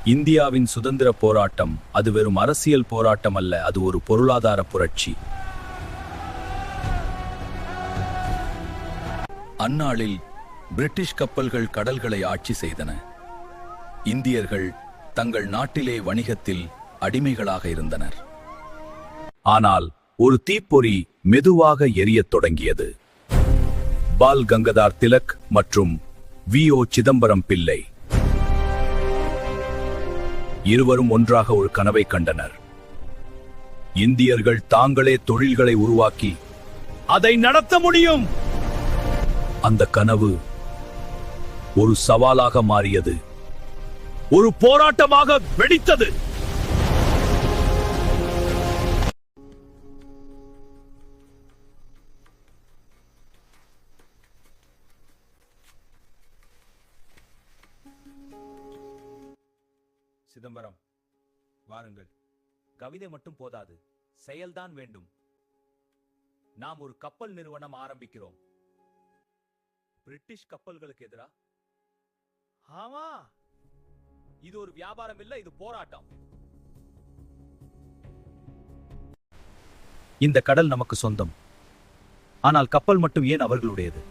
இந்தியாவின் சுதந்திர போராட்டம் அது வெறும் அரசியல் போராட்டம் அல்ல, அது ஒரு பொருளாதார புரட்சி. அந்நாளில் பிரிட்டிஷ் கப்பல்கள் கடல்களை ஆட்சி செய்தன. இந்தியர்கள் தங்கள் நாட்டிலே வணிகத்தில் அடிமைகளாக இருந்தனர். ஆனால் ஒரு தீப்பொறி மெதுவாக எரியத் தொடங்கியது. பால் கங்காதர் திலக் மற்றும் வி.ஓ. சிதம்பரம் பிள்ளை இருவரும் ஒன்றாக ஒரு கனவை கண்டனர். இந்தியர்கள் தாங்களே தொழில்களை உருவாக்கி அதை நடத்த முடியும். அந்த கனவு ஒரு சவாலாக மாறியது, ஒரு போராட்டமாக வெடித்தது. சிதம்பரம், வாருங்கள். கவிதை மட்டும் போதாது, செயல்தான் வேண்டும். நாம் ஒரு கப்பல் நிறுவனம் ஆரம்பிக்கிறோம். பிரிட்டிஷ் கப்பல்களுக்கு எதிரா? ஆமா, இது ஒரு வியாபாரம் இல்ல, இது போராட்டம். இந்த கடல் நமக்கு சொந்தம். ஆனால் கப்பல் மட்டும் ஏன் அவர்களுடையது?